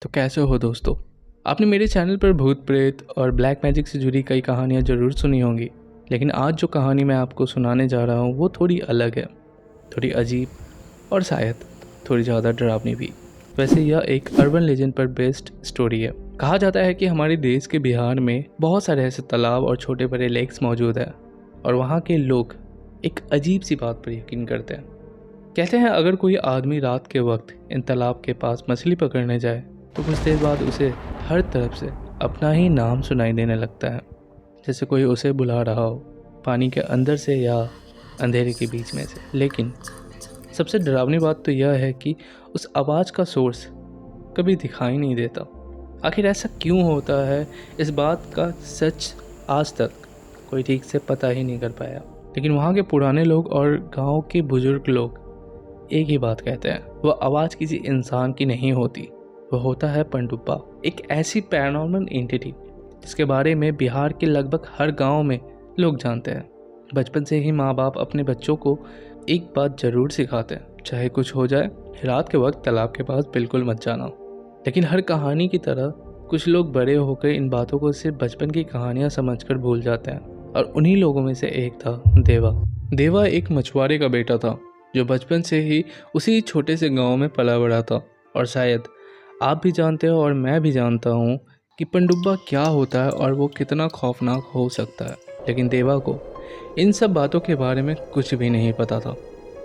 तो कैसे हो दोस्तों। आपने मेरे चैनल पर भूत प्रेत और ब्लैक मैजिक से जुड़ी कई कहानियाँ ज़रूर सुनी होंगी, लेकिन आज जो कहानी मैं आपको सुनाने जा रहा हूँ वो थोड़ी अलग है, थोड़ी अजीब और शायद थोड़ी ज़्यादा डरावनी भी। वैसे यह एक अर्बन लेजेंड पर बेस्ड स्टोरी है। कहा जाता है कि हमारे देश के बिहार में बहुत सारे ऐसे तालाब और छोटे बड़े लेक्स मौजूद हैं और वहाँ के लोग एक अजीब सी बात पर यकीन करते हैं। कहते हैं अगर कोई आदमी रात के वक्त इन तालाब के पास मछली पकड़ने जाए तो कुछ देर बाद उसे हर तरफ से अपना ही नाम सुनाई देने लगता है, जैसे कोई उसे बुला रहा हो, पानी के अंदर से या अंधेरे के बीच में से। लेकिन सबसे डरावनी बात तो यह है कि उस आवाज़ का सोर्स कभी दिखाई नहीं देता। आखिर ऐसा क्यों होता है, इस बात का सच आज तक कोई ठीक से पता ही नहीं कर पाया। लेकिन वहाँ के पुराने लोग और गांव के बुजुर्ग लोग एक ही बात कहते हैं, वह आवाज़ किसी इंसान की नहीं होती, वह होता है पनडुब्बा, एक ऐसी पैरानॉर्मल एंटिटी जिसके बारे में बिहार के लगभग हर गांव में लोग जानते हैं। बचपन से ही माँ बाप अपने बच्चों को एक बात ज़रूर सिखाते हैं, चाहे कुछ हो जाए रात के वक्त तालाब के पास बिल्कुल मत जाना। लेकिन हर कहानी की तरह कुछ लोग बड़े होकर इन बातों को सिर्फ बचपन की कहानियाँ समझकर भूल जाते हैं, और उन्हीं लोगों में से एक था देवा। देवा एक मछुआरे का बेटा था जो बचपन से ही उसी छोटे से गांव में पला बड़ा था। और शायद आप भी जानते हो और मैं भी जानता हूँ कि पनडुब्बा क्या होता है और वो कितना खौफनाक हो सकता है। लेकिन देवा को इन सब बातों के बारे में कुछ भी नहीं पता था।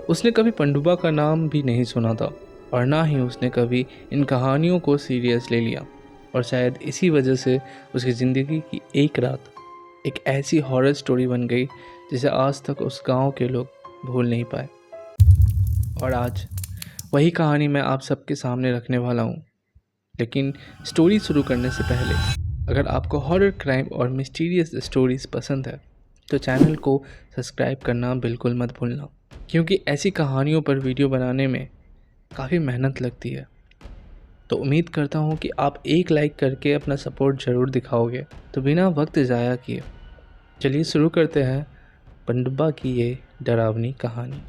उसने कभी पनडुब्बा का नाम भी नहीं सुना था और ना ही उसने कभी इन कहानियों को सीरियस ले लिया। और शायद इसी वजह से उसकी ज़िंदगी की एक रात एक ऐसी हॉरर स्टोरी बन गई जिसे आज तक उस गांव के लोग भूल नहीं पाए। और आज वही कहानी मैं आप सबके सामने रखने वाला हूँ। लेकिन स्टोरी शुरू करने से पहले अगर आपको हॉरर, क्राइम और मिस्टीरियस स्टोरीज पसंद है तो चैनल को सब्सक्राइब करना बिल्कुल मत भूलना, क्योंकि ऐसी कहानियों पर वीडियो बनाने में काफ़ी मेहनत लगती है। तो उम्मीद करता हूँ कि आप एक लाइक करके अपना सपोर्ट ज़रूर दिखाओगे। तो बिना वक्त ज़ाया किए चलिए शुरू करते हैं पनडुब्बा की ये डरावनी कहानी।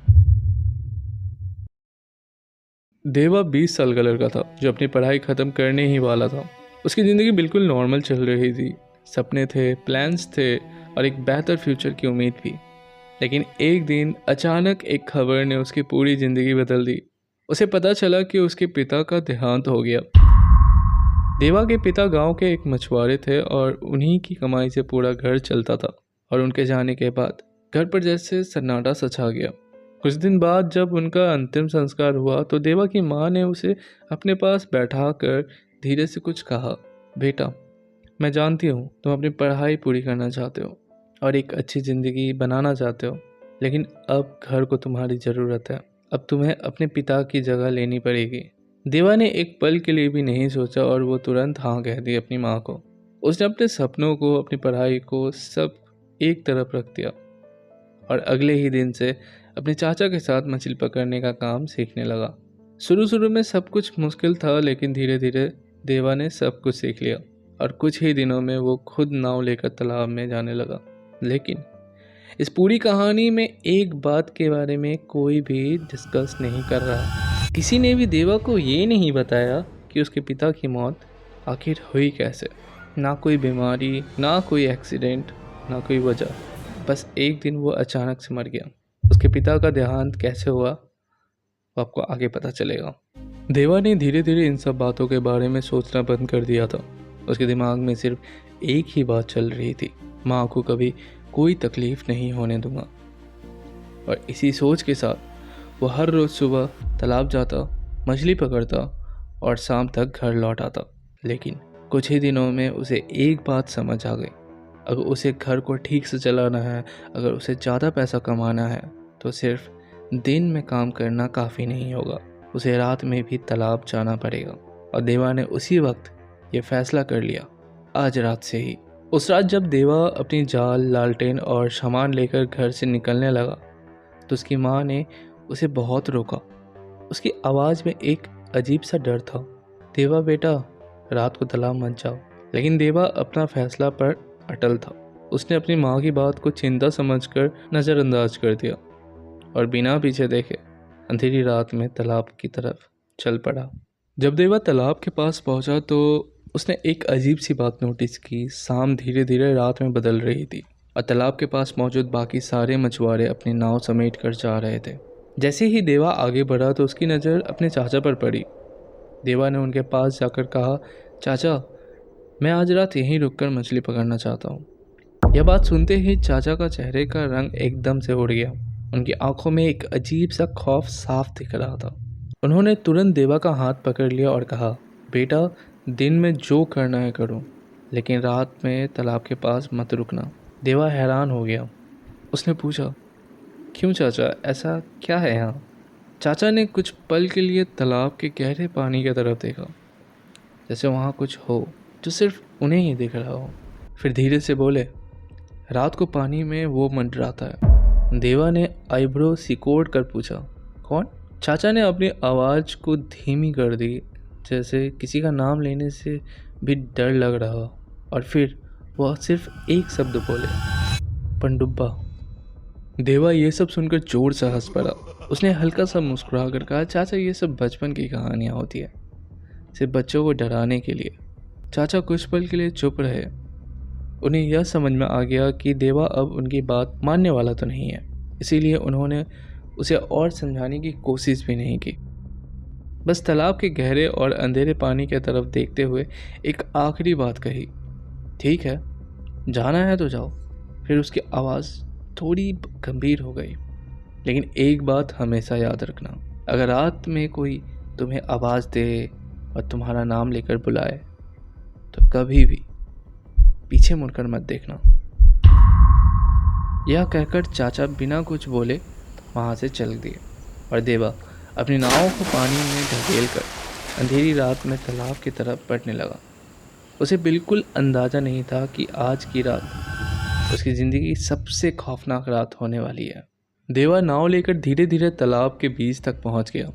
देवा 20 साल का लड़का था जो अपनी पढ़ाई ख़त्म करने ही वाला था। उसकी ज़िंदगी बिल्कुल नॉर्मल चल रही थी। सपने थे, प्लान्स थे और एक बेहतर फ्यूचर की उम्मीद भी। लेकिन एक दिन अचानक एक खबर ने उसकी पूरी ज़िंदगी बदल दी। उसे पता चला कि उसके पिता का देहांत हो गया। देवा के पिता गांव के एक मछुआरे थे और उन्हीं की कमाई से पूरा घर चलता था। और उनके जाने के बाद घर पर जैसे सन्नाटा सा छा गया। कुछ दिन बाद जब उनका अंतिम संस्कार हुआ तो देवा की माँ ने उसे अपने पास बैठा कर धीरे से कुछ कहा, बेटा, मैं जानती हूँ तुम अपनी पढ़ाई पूरी करना चाहते हो और एक अच्छी ज़िंदगी बनाना चाहते हो, लेकिन अब घर को तुम्हारी ज़रूरत है। अब तुम्हें अपने पिता की जगह लेनी पड़ेगी। देवा ने एक पल के लिए भी नहीं सोचा और वो तुरंत हाँ कह दी अपनी माँ को। उसने अपने सपनों को, अपनी पढ़ाई को सब एक तरफ रख दिया और अगले ही दिन से अपने चाचा के साथ मछली पकड़ने का काम सीखने लगा। शुरू में सब कुछ मुश्किल था, लेकिन धीरे धीरे देवा ने सब कुछ सीख लिया और कुछ ही दिनों में वो खुद नाव लेकर तालाब में जाने लगा। लेकिन इस पूरी कहानी में एक बात के बारे में कोई भी डिस्कस नहीं कर रहा। किसी ने भी देवा को ये नहीं बताया कि उसके पिता की मौत आखिर हुई कैसे। ना कोई बीमारी, ना कोई एक्सीडेंट, ना कोई वजह। बस एक दिन वो अचानक से मर गया। उसके पिता का देहांत कैसे हुआ वो आपको आगे पता चलेगा। देवा ने धीरे धीरे इन सब बातों के बारे में सोचना बंद कर दिया था। उसके दिमाग में सिर्फ एक ही बात चल रही थी, माँ को कभी कोई तकलीफ नहीं होने दूंगा। और इसी सोच के साथ वो हर रोज़ सुबह तालाब जाता, मछली पकड़ता और शाम तक घर लौट आता। लेकिन कुछ ही दिनों में उसे एक बात समझ आ गई, अगर उसे घर को ठीक से चलाना है, अगर उसे ज़्यादा पैसा कमाना है तो सिर्फ दिन में काम करना काफ़ी नहीं होगा, उसे रात में भी तालाब जाना पड़ेगा। और देवा ने उसी वक्त ये फैसला कर लिया, आज रात से ही। उस रात जब देवा अपनी जाल, लालटेन और सामान लेकर घर से निकलने लगा तो उसकी माँ ने उसे बहुत रोका। उसकी आवाज़ में एक अजीब सा डर था, देवा बेटा, रात को तालाब मत जाओ। लेकिन देवा अपना फैसला पर अटल था। उसने अपनी माँ की बात को चिंता समझकर नज़रअंदाज कर दिया और बिना पीछे देखे अंधेरी रात में तालाब की तरफ चल पड़ा। जब देवा तालाब के पास पहुंचा तो उसने एक अजीब सी बात नोटिस की। शाम धीरे धीरे रात में बदल रही थी और तालाब के पास मौजूद बाकी सारे मछुआरे अपनी नाव समेट कर जा रहे थे। जैसे ही देवा आगे बढ़ा तो उसकी नज़र अपने चाचा पर पड़ी। देवा ने उनके पास जाकर कहा, चाचा, मैं आज रात यहीं रुककर मछली पकड़ना चाहता हूँ। यह बात सुनते ही चाचा का चेहरे का रंग एकदम से उड़ गया। उनकी आंखों में एक अजीब सा खौफ साफ दिख रहा था। उन्होंने तुरंत देवा का हाथ पकड़ लिया और कहा, बेटा, दिन में जो करना है करो, लेकिन रात में तालाब के पास मत रुकना। देवा हैरान हो गया। उसने पूछा, क्यों चाचा, ऐसा क्या है यहाँ? चाचा ने कुछ पल के लिए तालाब के गहरे पानी की तरफ देखा, जैसे वहाँ कुछ हो जो सिर्फ उन्हें ही दिख रहा हो। फिर धीरे से बोले, रात को पानी में वो मंडराता है। देवा ने आईब्रो सिकोड़ कर पूछा, कौन? चाचा ने अपनी आवाज़ को धीमी कर दी, जैसे किसी का नाम लेने से भी डर लग रहा। और फिर वह सिर्फ एक शब्द बोले, पनडुब्बा। देवा ये सब सुनकर जोर से हंस पड़ा। उसने हल्का सा मुस्कुरा कर कहा, चाचा, ये सब बचपन की कहानियाँ होती है, सिर्फ बच्चों को डराने के लिए। चाचा कुछ पल के लिए चुप रहे। उन्हें यह समझ में आ गया कि देवा अब उनकी बात मानने वाला तो नहीं है, इसीलिए उन्होंने उसे और समझाने की कोशिश भी नहीं की। बस तालाब के गहरे और अंधेरे पानी की तरफ देखते हुए एक आखिरी बात कही, ठीक है, जाना है तो जाओ। फिर उसकी आवाज़ थोड़ी गंभीर हो गई, लेकिन एक बात हमेशा याद रखना, अगर रात में कोई तुम्हें आवाज़ दे और तुम्हारा नाम लेकर बुलाए तो कभी भी पीछे मुड़कर मत देखना। यह कहकर चाचा बिना कुछ बोले वहाँ से चल दिए और देवा अपनी नाव को पानी में ढकेल कर अंधेरी रात में तालाब की तरफ बढ़ने लगा। उसे बिल्कुल अंदाज़ा नहीं था कि आज की रात उसकी ज़िंदगी की सबसे खौफनाक रात होने वाली है। देवा नाव लेकर धीरे धीरे तालाब के बीच तक पहुंच गया।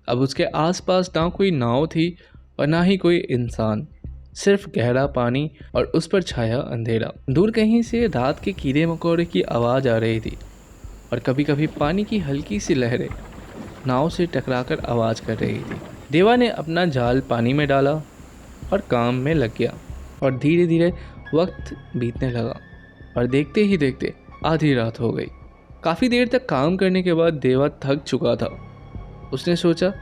अब उसके आसपास ना कोई नाव थी और ना ही कोई इंसान, सिर्फ गहरा पानी और उस पर छाया अंधेरा। दूर कहीं से रात के कीड़े मकोड़े की आवाज़ आ रही थी और कभी कभी पानी की हल्की सी लहरें नाव से टकराकर आवाज़ कर रही थी। देवा ने अपना जाल पानी में डाला और काम में लग गया और धीरे धीरे वक्त बीतने लगा और देखते ही देखते आधी रात हो गई। काफ़ी देर तक काम करने के बाद देवा थक चुका था। उसने सोचा,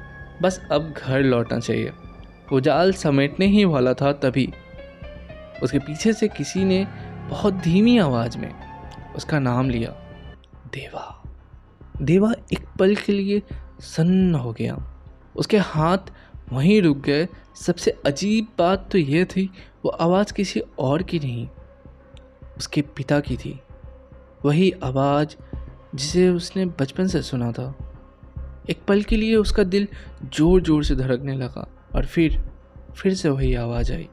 बस अब घर लौटना चाहिए। वो जाल समेटने ही वाला था, तभी उसके पीछे से किसी ने बहुत धीमी आवाज़ में उसका नाम लिया, देवा। देवा एक पल के लिए सन्न हो गया। उसके हाथ वहीं रुक गए। सबसे अजीब बात तो यह थी, वो आवाज़ किसी और की नहीं, उसके पिता की थी। वही आवाज़ जिसे उसने बचपन से सुना था। एक पल के लिए उसका दिल जोर जोर से धड़कने लगा और फिर से वही आवाज़ आई,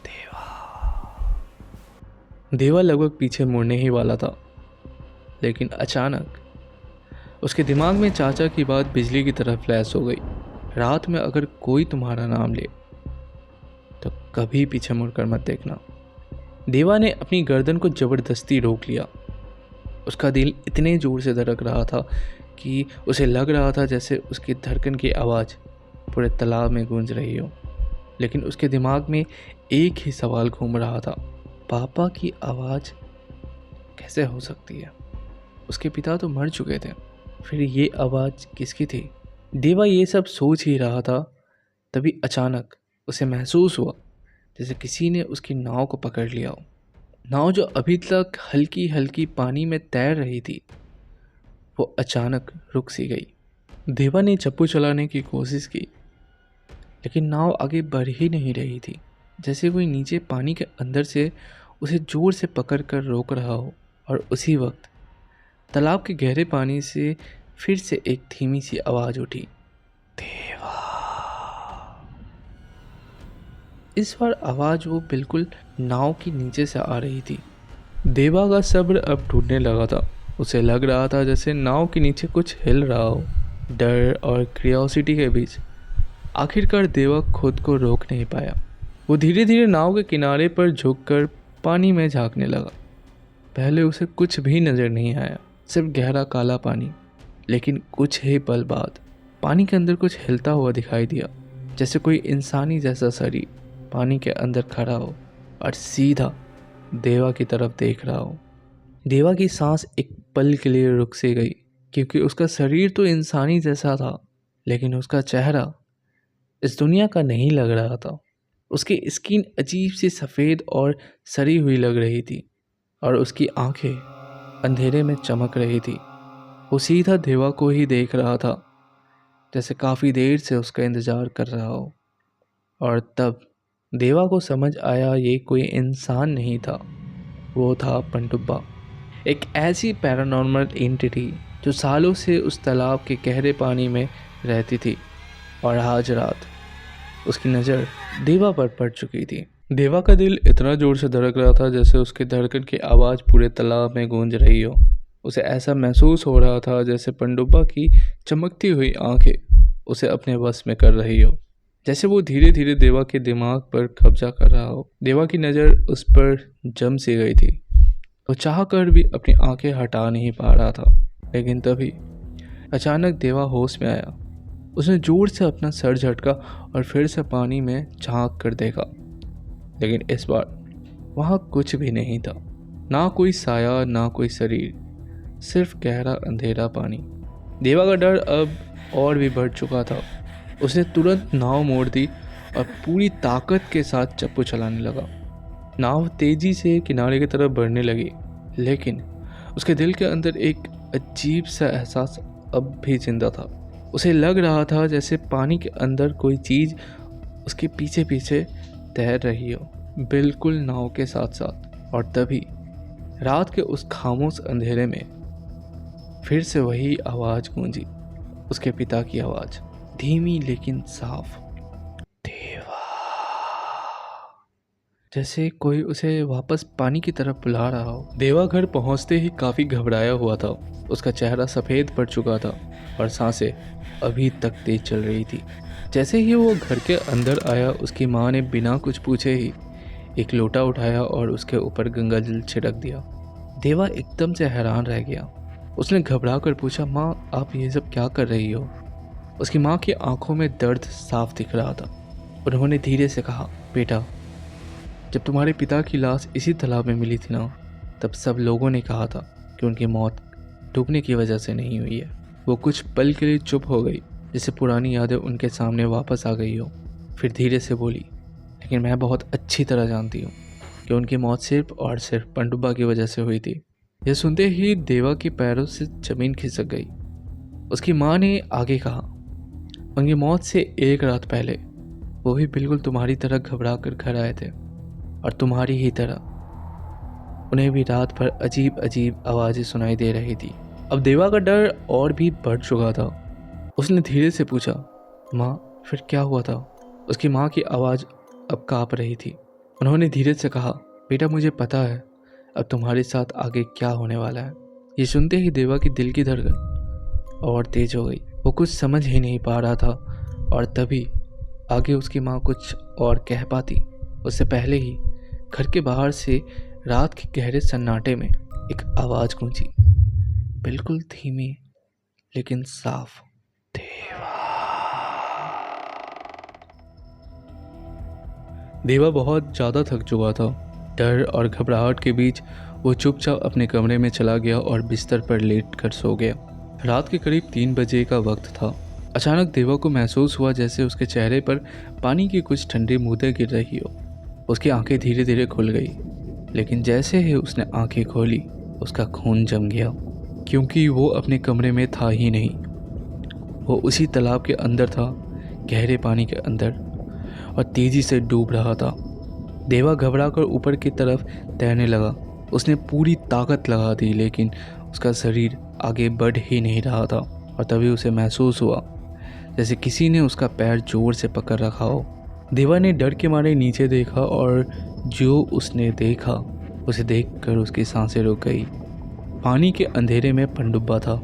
देवा। देवा लगभग पीछे मुड़ने ही वाला था, लेकिन अचानक उसके दिमाग में चाचा की बात बिजली की तरह फ्लैश हो गई। रात में अगर कोई तुम्हारा नाम ले तो कभी पीछे मुड़कर मत देखना। देवा ने अपनी गर्दन को ज़बरदस्ती रोक लिया। उसका दिल इतने ज़ोर से धड़क रहा था कि उसे लग रहा था जैसे उसकी धड़कन की आवाज़ पूरे तालाब में गूंज रही हो। लेकिन उसके दिमाग में एक ही सवाल घूम रहा था, पापा की आवाज़ कैसे हो सकती है? उसके पिता तो मर चुके थे, फिर ये आवाज़ किसकी थी? देवा ये सब सोच ही रहा था, तभी अचानक उसे महसूस हुआ जैसे किसी ने उसकी नाव को पकड़ लिया हो। नाव जो अभी तक हल्की हल्की पानी में तैर रही थी, वो अचानक रुक सी गई। देवा ने चप्पू चलाने की कोशिश की, लेकिन नाव आगे बढ़ ही नहीं रही थी, जैसे कोई नीचे पानी के अंदर से उसे जोर से पकड़ कर रोक रहा हो। और उसी वक्त तालाब के गहरे पानी से फिर से एक धीमी सी आवाज़ उठी, देवा। इस बार आवाज़ वो बिल्कुल नाव के नीचे से आ रही थी। देवा का सब्र अब टूटने लगा था। उसे लग रहा था जैसे नाव के नीचे कुछ हिल रहा हो। डर और क्यूरियोसिटी के बीच आखिरकार देवा खुद को रोक नहीं पाया। वो धीरे धीरे नाव के किनारे पर झुककर पानी में झांकने लगा। पहले उसे कुछ भी नज़र नहीं आया, सिर्फ गहरा काला पानी। लेकिन कुछ ही पल बाद पानी के अंदर कुछ हिलता हुआ दिखाई दिया, जैसे कोई इंसानी जैसा शरीर पानी के अंदर खड़ा हो और सीधा देवा की तरफ देख रहा हो। देवा की सांस एक पल के लिए रुक सी गई, क्योंकि उसका शरीर तो इंसानी जैसा था, लेकिन उसका चेहरा इस दुनिया का नहीं लग रहा था। उसकी स्किन अजीब सी सफ़ेद और सड़ी हुई लग रही थी और उसकी आंखें अंधेरे में चमक रही थी। वो सीधा देवा को ही देख रहा था, जैसे काफ़ी देर से उसका इंतज़ार कर रहा हो। और तब देवा को समझ आया ये कोई इंसान नहीं था, वो था पनडुब्बा, एक ऐसी पैरानॉर्मल एंटिटी जो सालों से उस तालाब के गहरे पानी में रहती थी। और आज रात उसकी नज़र देवा पर पड़ चुकी थी। देवा का दिल इतना ज़ोर से धड़क रहा था जैसे उसके धड़कन की आवाज़ पूरे तालाब में गूंज रही हो। उसे ऐसा महसूस हो रहा था जैसे पनडुब्बा की चमकती हुई आंखें उसे अपने वश में कर रही हो, जैसे वो धीरे धीरे देवा के दिमाग पर कब्जा कर रहा हो। देवा की नज़र उस पर जम सी गई थी, वो चाह कर भी अपनी आंखें हटा नहीं पा रहा था। लेकिन तभी अचानक देवा होश में आया। उसने जोर से अपना सर झटका और फिर से पानी में झांक कर देखा, लेकिन इस बार वहाँ कुछ भी नहीं था। ना कोई साया, ना कोई शरीर, सिर्फ गहरा अंधेरा पानी। देवा का डर अब और भी बढ़ चुका था। उसने तुरंत नाव मोड़ दी और पूरी ताकत के साथ चप्पू चलाने लगा। नाव तेजी से किनारे की तरफ बढ़ने लगी, लेकिन उसके दिल के अंदर एक अजीब सा एहसास अब भी जिंदा था। उसे लग रहा था जैसे पानी के अंदर कोई चीज़ उसके पीछे पीछे तैर रही हो, बिल्कुल नाव के साथ साथ। और तभी रात के उस खामोश अंधेरे में फिर से वही आवाज़ गूंजी, उसके पिता की आवाज़, धीमी लेकिन साफ, देवा। जैसे कोई उसे वापस पानी की तरफ बुला रहा हो। देवा घर पहुंचते ही काफ़ी घबराया हुआ था। उसका चेहरा सफ़ेद पड़ चुका था और सांसें अभी तक तेज चल रही थी। जैसे ही वो घर के अंदर आया, उसकी माँ ने बिना कुछ पूछे ही एक लोटा उठाया और उसके ऊपर गंगा जल छिड़क दिया। देवा एकदम से हैरान रह गया। उसने घबरा कर पूछा, माँ आप ये सब क्या कर रही हो? उसकी माँ की आंखों में दर्द साफ दिख रहा था। उन्होंने धीरे से कहा, बेटा जब तुम्हारे पिता की लाश इसी तालाब में मिली थी ना, तब सब लोगों ने कहा था कि उनकी मौत डूबने की वजह से नहीं हुई है। वो कुछ पल के लिए चुप हो गई, जैसे पुरानी यादें उनके सामने वापस आ गई हो। फिर धीरे से बोली, लेकिन मैं बहुत अच्छी तरह जानती हूँ कि उनकी मौत सिर्फ और सिर्फ पनडुब्बा की वजह से हुई थी। यह सुनते ही देवा के पैरों से ज़मीन खिसक गई। उसकी माँ ने आगे कहा, उनकी मौत से एक रात पहले वो भी बिल्कुल तुम्हारी तरह घबरा कर घर आए थे, और तुम्हारी ही तरह उन्हें भी रात भर अजीब अजीब आवाज़ें सुनाई दे रही थी। अब देवा का डर और भी बढ़ चुका था। उसने धीरे से पूछा, माँ फिर क्या हुआ था? उसकी माँ की आवाज़ अब काँप रही थी। उन्होंने धीरे से कहा, बेटा मुझे पता है अब तुम्हारे साथ आगे क्या होने वाला है। ये सुनते ही देवा की दिल की धड़कन और तेज हो गई। वो कुछ समझ ही नहीं पा रहा था, और तभी आगे उसकी माँ कुछ और कह पाती उससे पहले ही घर के बाहर से रात के गहरे सन्नाटे में एक आवाज़ गूंजी, बिल्कुल धीमी लेकिन साफ, देवा। देवा बहुत ज़्यादा थक चुका था। डर और घबराहट के बीच वो चुपचाप अपने कमरे में चला गया और बिस्तर पर लेट कर सो गया। रात के करीब 3 बजे का वक्त था। अचानक देवा को महसूस हुआ जैसे उसके चेहरे पर पानी की कुछ ठंडी बूंदें गिर रही हो। उसकी आंखें धीरे धीरे खुल गई, लेकिन जैसे ही उसने आंखें खोली उसका खून जम गया, क्योंकि वो अपने कमरे में था ही नहीं। वो उसी तालाब के अंदर था, गहरे पानी के अंदर, और तेज़ी से डूब रहा था। देवा घबरा कर ऊपर की तरफ तैरने लगा। उसने पूरी ताकत लगा दी, लेकिन उसका शरीर आगे बढ़ ही नहीं रहा था। और तभी उसे महसूस हुआ जैसे किसी ने उसका पैर जोर से पकड़ रखा हो। देवा ने डर के मारे नीचे देखा, और जो उसने देखा उसे देखकर उसकी सांसें रुक गई। पानी के अंधेरे में पनडुब्बा था।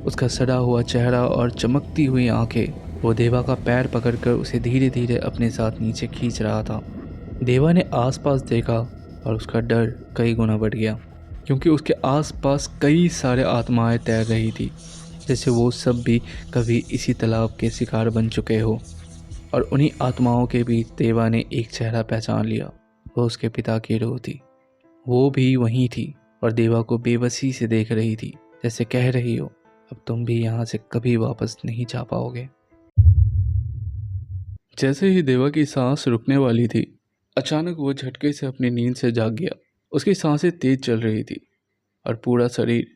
उसका सड़ा हुआ चेहरा और चमकती हुई आंखें। वो देवा का पैर पकड़कर उसे धीरे धीरे अपने साथ नीचे खींच रहा था। देवा ने आसपास देखा और उसका डर कई गुना बढ़ गया, क्योंकि उसके आसपास कई सारे आत्माएं तैर रही थी। जैसे वो सब भी कभी इसी तालाब के शिकार बन चुके हो। और उन्हीं आत्माओं के बीच देवा ने एक चेहरा पहचान लिया। वो उसके पिता की रूह थी। वो भी वहीं थी और देवा को बेबसी से देख रही थी, जैसे कह रही हो अब तुम भी यहाँ से कभी वापस नहीं जा पाओगे। जैसे ही देवा की सांस रुकने वाली थी, अचानक वो झटके से अपनी नींद से जाग गया। उसकी सांसें तेज चल रही थी और पूरा शरीर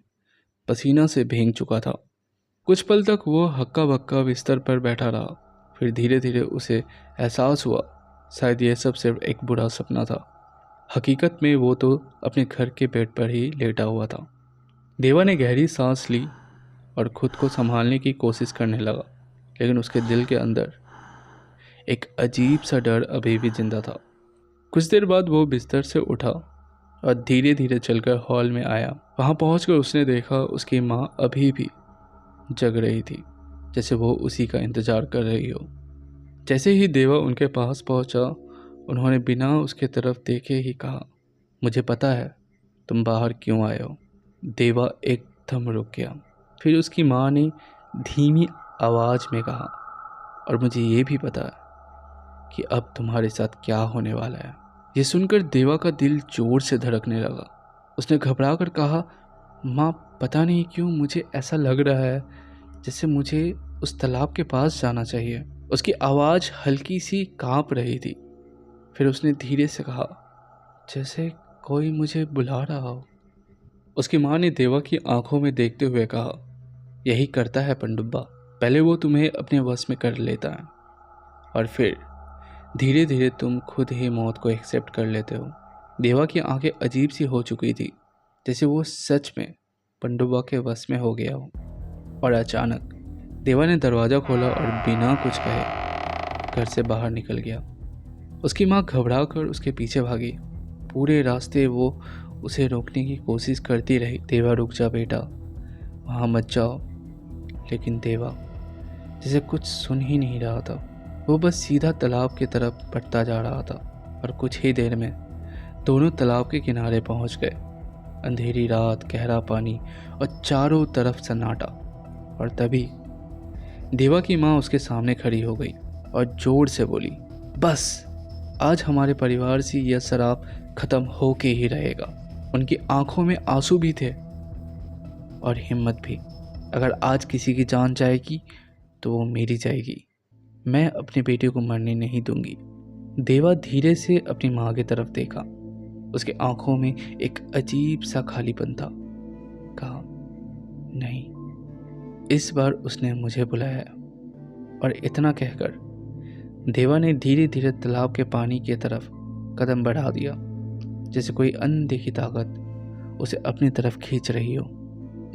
पसीना से भीग चुका था। कुछ पल तक वो हक्का बक्का बिस्तर पर बैठा रहा। फिर धीरे धीरे उसे एहसास हुआ शायद यह सब सिर्फ एक बुरा सपना था। हकीकत में वो तो अपने घर के बेड पर ही लेटा हुआ था। देवा ने गहरी सांस ली और खुद को संभालने की कोशिश करने लगा, लेकिन उसके दिल के अंदर एक अजीब सा डर अभी भी जिंदा था। कुछ देर बाद वो बिस्तर से उठा और धीरे धीरे चलकर हॉल में आया। वहाँ पहुँचकर उसने देखा उसकी माँ अभी भी जग रही थी, जैसे वो उसी का इंतजार कर रही हो। जैसे ही देवा उनके पास पहुंचा, उन्होंने बिना उसके तरफ देखे ही कहा, मुझे पता है तुम बाहर क्यों आए हो। देवा एकदम रुक गया। फिर उसकी माँ ने धीमी आवाज़ में कहा, और मुझे ये भी पता है कि अब तुम्हारे साथ क्या होने वाला है। ये सुनकर देवा का दिल जोर से धड़कने लगा। उसने घबरा कर कहा, माँ पता नहीं क्यों मुझे ऐसा लग रहा है जैसे मुझे उस तालाब के पास जाना चाहिए। उसकी आवाज़ हल्की सी कांप रही थी। फिर उसने धीरे से कहा, जैसे कोई मुझे बुला रहा हो। उसकी माँ ने देवा की आंखों में देखते हुए कहा, यही करता है पनडुब्बा, पहले वो तुम्हें अपने वश में कर लेता है और फिर धीरे धीरे तुम खुद ही मौत को एक्सेप्ट कर लेते हो। देवा की आंखें अजीब सी हो चुकी थी, जैसे वो सच में पनडुब्बा के वश में हो गया हो। और अचानक देवा ने दरवाज़ा खोला और बिना कुछ कहे घर से बाहर निकल गया। उसकी माँ घबरा कर उसके पीछे भागी। पूरे रास्ते वो उसे रोकने की कोशिश करती रही, देवा रुक जा बेटा, वहाँ मत जाओ। लेकिन देवा जैसे कुछ सुन ही नहीं रहा था। वो बस सीधा तालाब की तरफ बढ़ता जा रहा था और कुछ ही देर में दोनों तालाब के किनारे पहुंच गए। अंधेरी रात, गहरा पानी और चारों तरफ सन्नाटा। और तभी देवा की माँ उसके सामने खड़ी हो गई और जोर से बोली, बस आज हमारे परिवार से यह शराब खत्म होके ही रहेगा। उनकी आंखों में आंसू भी थे और हिम्मत भी। अगर आज किसी की जान जाएगी तो वो मेरी जाएगी। मैं अपने बेटे को मरने नहीं दूंगी। देवा धीरे से अपनी माँ की तरफ देखा। उसके आंखों में एक अजीब सा खालीपन था। कहा, नहीं, इस बार उसने मुझे बुलाया। और इतना कहकर देवा ने धीरे धीरे तालाब के पानी की तरफ कदम बढ़ा दिया, जैसे कोई अनदेखी ताकत उसे अपनी तरफ खींच रही हो।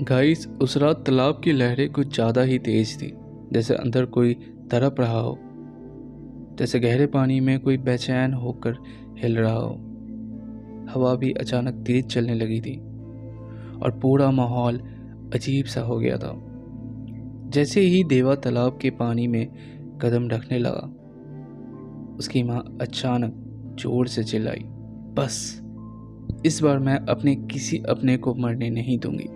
गाइस, उस रात तालाब की लहरें कुछ ज़्यादा ही तेज थी, जैसे अंदर कोई तड़प रहा हो, जैसे गहरे पानी में कोई बेचैन होकर हिल रहा हो। हवा भी अचानक तेज चलने लगी थी और पूरा माहौल अजीब सा हो गया था। जैसे ही देवा तालाब के पानी में कदम रखने लगा, उसकी माँ अचानक जोर से चिल्लाई, बस इस बार मैं अपने किसी अपने को मरने नहीं दूंगी।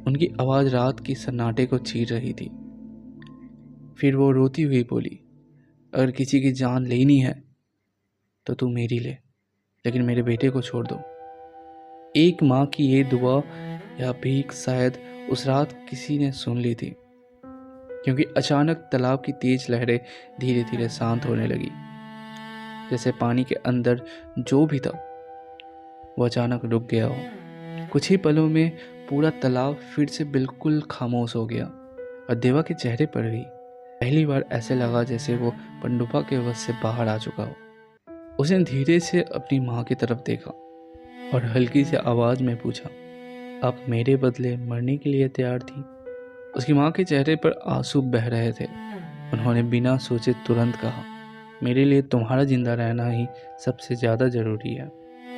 उनकी आवाज़ रात की सन्नाटे को चीर रही थी। फिर वो रोती हुई बोली, अगर किसी की जान लेनी है तो तू मेरी ले, लेकिन मेरे बेटे को छोड़ दो। एक माँ की ये दुआ या भीख शायद उस रात किसी ने सुन ली थी, क्योंकि अचानक तालाब की तेज लहरें धीरे धीरे शांत होने लगी। जैसे पानी के अंदर जो भी था वो अचानक रुक गया हो। कुछ ही पलों में पूरा तालाब फिर से बिल्कुल खामोश हो गया और देवा के चेहरे पर भी पहली बार ऐसे लगा जैसे वो पनडुब्बा के वश से बाहर आ चुका हो। उसने धीरे से अपनी माँ की तरफ देखा और हल्की सी आवाज़ में पूछा, आप मेरे बदले मरने के लिए तैयार थी? उसकी माँ के चेहरे पर आंसू बह रहे थे। उन्होंने बिना सोचे तुरंत कहा, मेरे लिए तुम्हारा जिंदा रहना ही सबसे ज़्यादा ज़रूरी है।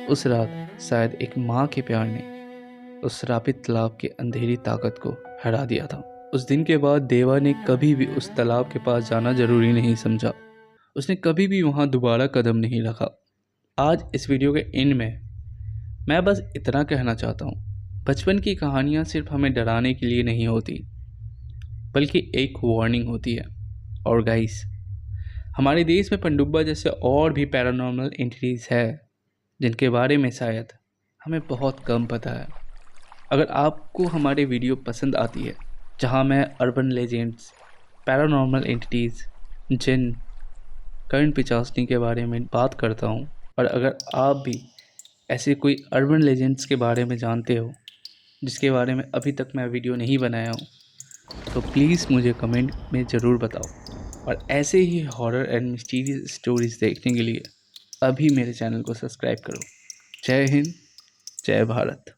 उस रात शायद एक माँ के प्यार ने उस श्रापित तालाब की अंधेरी ताकत को हरा दिया था। उस दिन के बाद देवा ने कभी भी उस तालाब के पास जाना जरूरी नहीं समझा। उसने कभी भी वहाँ दोबारा कदम नहीं रखा। आज इस वीडियो के एंड में मैं बस इतना कहना चाहता हूँ, बचपन की कहानियाँ सिर्फ हमें डराने के लिए नहीं होती, बल्कि एक वार्निंग होती है। और गाइस, हमारे देश में पनडुब्बा जैसे और भी पैरानॉर्मल एंटिटीज़ है जिनके बारे में शायद हमें बहुत कम पता है। अगर आपको हमारे वीडियो पसंद आती है जहां मैं अर्बन लेजेंड्स, पैरानॉर्मल एंटिटीज़, जिन, कर्ण पिचासनी के बारे में बात करता हूं, और अगर आप भी ऐसे कोई अर्बन लेजेंड्स के बारे में जानते हो जिसके बारे में अभी तक मैं वीडियो नहीं बनाया हूँ, तो प्लीज़ मुझे कमेंट में ज़रूर बताओ। और ऐसे ही हॉरर एंड मिस्टीरियस स्टोरीज़ देखने के लिए अभी मेरे चैनल को सब्सक्राइब करो। जय हिंद, जय भारत।